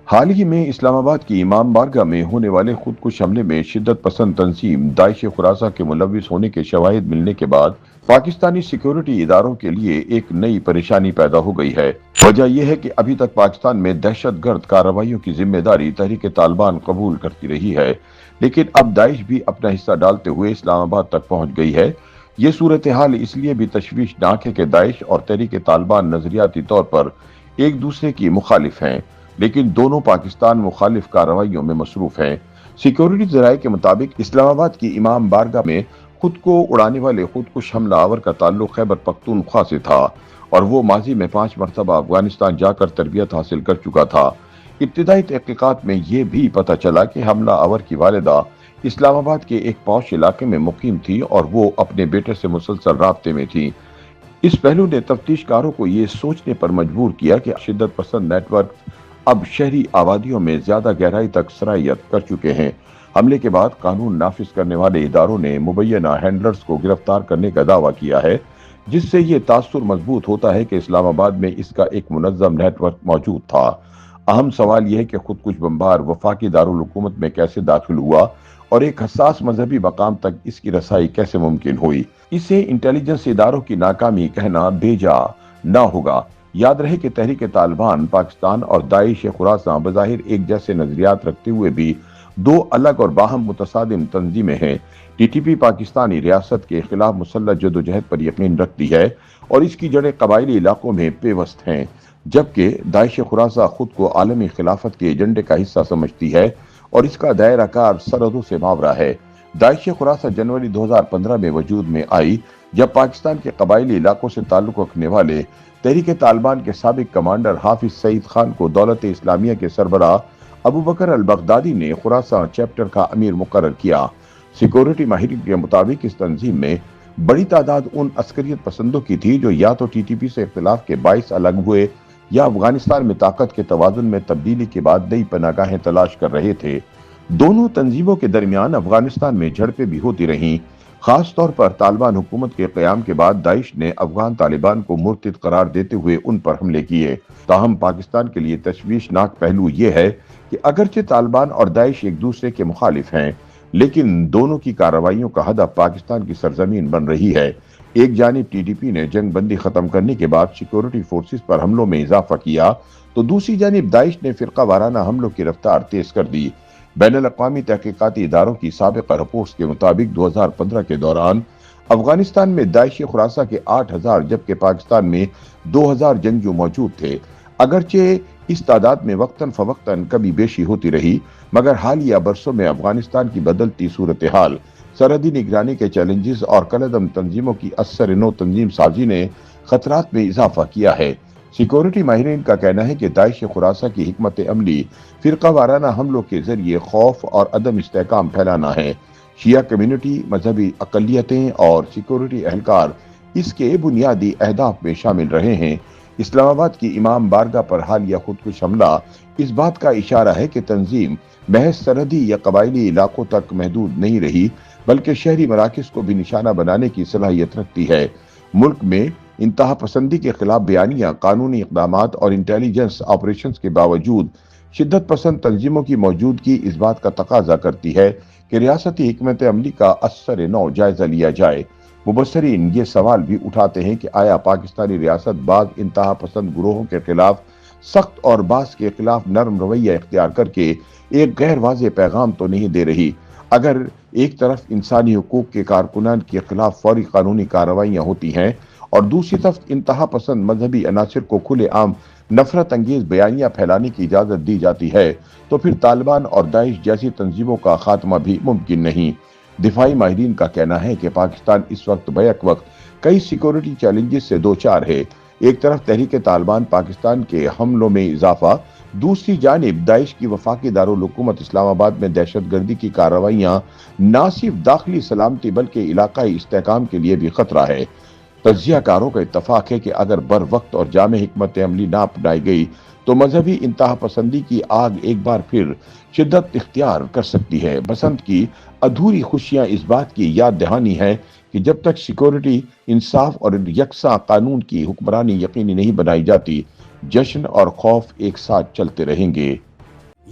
حال ہی میں اسلام آباد کی امام بارگاہ میں ہونے والے خودکش حملے میں شدت پسند تنظیم داعش خراساں کے ملوث ہونے کے شواہد ملنے کے بعد پاکستانی سیکیورٹی اداروں کے لیے ایک نئی پریشانی پیدا ہو گئی ہے۔ وجہ یہ ہے کہ ابھی تک پاکستان میں دہشت گرد کارروائیوں کی ذمہ داری تحریک طالبان قبول کرتی رہی ہے، لیکن اب داعش بھی اپنا حصہ ڈالتے ہوئے اسلام آباد تک پہنچ گئی ہے۔ یہ صورتحال اس لیے بھی تشویشناک ہے کہ داعش اور تحریک طالبان نظریاتی طور پر ایک دوسرے کی مخالف ہیں، لیکن دونوں پاکستان مخالف کارروائیوں میں مصروف ہیں۔ سیکیورٹی ذرائع کے مطابق اسلام آباد کی امام بارگاہ میں خود کو اڑانے والے خودکش حملہ آور کا تعلق خیبر پختونخوا سے تھا اور وہ ماضی میں 5 مرتبہ افغانستان جا کر تربیت حاصل کر چکا تھا۔ ابتدائی تحقیقات میں یہ بھی پتہ چلا کہ حملہ آور کی والدہ اسلام آباد کے ایک پوش علاقے میں مقیم تھی اور وہ اپنے بیٹے سے مسلسل رابطے میں تھی۔ اس پہلو نے تفتیش کاروں کو یہ سوچنے پر مجبور کیا کہ شدت پسند نیٹ ورک اب شہری آبادیوں میں زیادہ گہرائی تک سرائیت کر چکے ہیں۔ حملے کے بعد قانون نافذ کرنے والے اداروں نے مبینہ ہینڈلرز کو گرفتار کرنے کا دعویٰ کیا ہے، جس سے یہ تاثر مضبوط ہوتا ہے کہ اسلام آباد میں اس کا ایک منظم نیٹ ورک موجود تھا۔ اہم سوال یہ ہے کہ خودکش بمبار وفاقی دارالحکومت میں کیسے داخل ہوا اور ایک حساس مذہبی مقام تک اس کی رسائی کیسے ممکن ہوئی۔ اسے انٹیلیجنس اداروں کی ناکامی کہنا بھیجا نہ ہوگا۔ یاد رہے کہ تحریک طالبان پاکستان اور داعش خراساں بظاہر ایک جیسے نظریات رکھتے ہوئے بھی دو الگ اور باہم متصادم تنظیمیں ہیں۔ ٹی ٹی پی پاکستانی ریاست کے خلاف مسلح جدوجہد پر یقین رکھتی ہے اور اس کی جڑیں قبائلی علاقوں میں پیوست ہیں، جبکہ داعش خراساں خود کو عالمی خلافت کے ایجنڈے کا حصہ سمجھتی ہے اور اس کا دائرہ کار سرحدوں سے ماورا ہے۔ داعش خراساں جنوری 2015 میں وجود میں آئی جب پاکستان کے قبائلی علاقوں سے تعلق رکھنے والے تحریک طالبان کے سابق کمانڈر حافظ سعید خان کو دولت اسلامیہ کے سربراہ ابو بکر البغدادی نے خراساں چیپٹر کا امیر مقرر کیا۔ سیکورٹی ماہرین کے مطابق اس تنظیم میں بڑی تعداد ان عسکریت پسندوں کی تھی جو یا تو ٹی ٹی پی سے اختلاف کے باعث الگ ہوئے یا افغانستان میں طاقت کے توازن میں تبدیلی کے بعد نئی پناہ گاہیں تلاش کر رہے تھے۔ دونوں تنظیموں کے درمیان افغانستان میں جھڑپیں بھی ہوتی رہیں، خاص طور پر طالبان حکومت کے قیام کے بعد داعش نے افغان طالبان کو مرتد قرار دیتے ہوئے ان پر حملے کیے۔ تاہم پاکستان کے لیے تشویشناک پہلو یہ ہے کہ اگرچہ طالبان اور داعش ایک دوسرے کے مخالف ہیں، لیکن دونوں کی کارروائیوں کا ہدف پاکستان کی سرزمین بن رہی ہے۔ ایک جانب ٹی ٹی پی نے جنگ بندی ختم کرنے کے بعد سیکورٹی فورسز پر حملوں میں اضافہ کیا تو دوسری جانب داعش نے فرقہ وارانہ حملوں کی رفتار تیز کر دی۔ بین الاقوامی تحقیقاتی اداروں کی سابقہ رپورٹس کے مطابق 2015 کے دوران افغانستان میں داعش خراساں کے 8,000 جبکہ پاکستان میں 2,000 جنگجو موجود تھے۔ اگرچہ اس تعداد میں وقتاً فوقتاً کبھی بیشی ہوتی رہی، مگر حالیہ برسوں میں افغانستان کی بدلتی صورتحال، سرحدی نگرانی کے چیلنجز اور کالعدم تنظیموں کی اثر نو تنظیم سازی نے خطرات میں اضافہ کیا ہے۔ سیکورٹی ماہرین کا کہنا ہے کہ داعش خراساں کی حکمت عملی فرقہ وارانہ حملوں کے ذریعے خوف اور عدم استحکام پھیلانا ہے۔ شیعہ کمیونٹی، مذہبی اقلیتیں اور سیکورٹی اہلکار اس کے بنیادی اہداف میں شامل رہے ہیں۔ اسلام آباد کی امام بارگاہ پر حالیہ خودکش حملہ اس بات کا اشارہ ہے کہ تنظیم محض سرحدی یا قبائلی علاقوں تک محدود نہیں رہی، بلکہ شہری مراکز کو بھی نشانہ بنانے کی صلاحیت رکھتی ہے۔ ملک میں انتہا پسندی کے خلاف بیانیاں، قانونی اقدامات اور انٹیلیجنس آپریشنز کے باوجود شدت پسند تنظیموں کی موجودگی اس بات کا تقاضا کرتی ہے کہ ریاستی حکمت عملی کا اثر نو جائزہ لیا جائے۔ مبصرین یہ سوال بھی اٹھاتے ہیں کہ آیا پاکستانی ریاست بعض انتہا پسند گروہوں کے خلاف سخت اور بعض کے خلاف نرم رویہ اختیار کر کے ایک غیر واضح پیغام تو نہیں دے رہی؟ اگر ایک طرف انسانی حقوق کے کارکنان کے خلاف فوری قانونی کارروائیاں ہوتی ہیں اور دوسری طرف انتہا پسند مذہبی عناصر کو کھلے عام نفرت انگیز بیانیاں پھیلانے کی اجازت دی جاتی ہے، تو پھر طالبان اور داعش جیسی تنظیموں کا خاتمہ بھی ممکن نہیں۔ دفاعی ماہرین کا کہنا ہے کہ پاکستان اس وقت بیک وقت کئی سیکورٹی چیلنجز سے دوچار ہے۔ ایک طرف تحریک طالبان پاکستان کے حملوں میں اضافہ، دوسری جانب داعش کی وفاقی دارالحکومت اسلام آباد میں دہشت گردی کی کارروائیاں نہ صرف داخلی سلامتی بلکہ علاقائی استحکام کے لیے بھی خطرہ ہے۔ تجزیہ کاروں کا اتفاق ہے کہ اگر بر وقت اور جامع حکمت عملی نہ اپنائی گئی تو مذہبی انتہا پسندی کی آگ ایک بار پھر شدت اختیار کر سکتی ہے۔ بسنت کی ادھوری خوشیاں اس بات کی یاد دہانی ہے کہ جب تک سیکورٹی، انصاف اور یکساں قانون کی حکمرانی یقینی نہیں بنائی جاتی، جشن اور خوف ایک ساتھ چلتے رہیں گے۔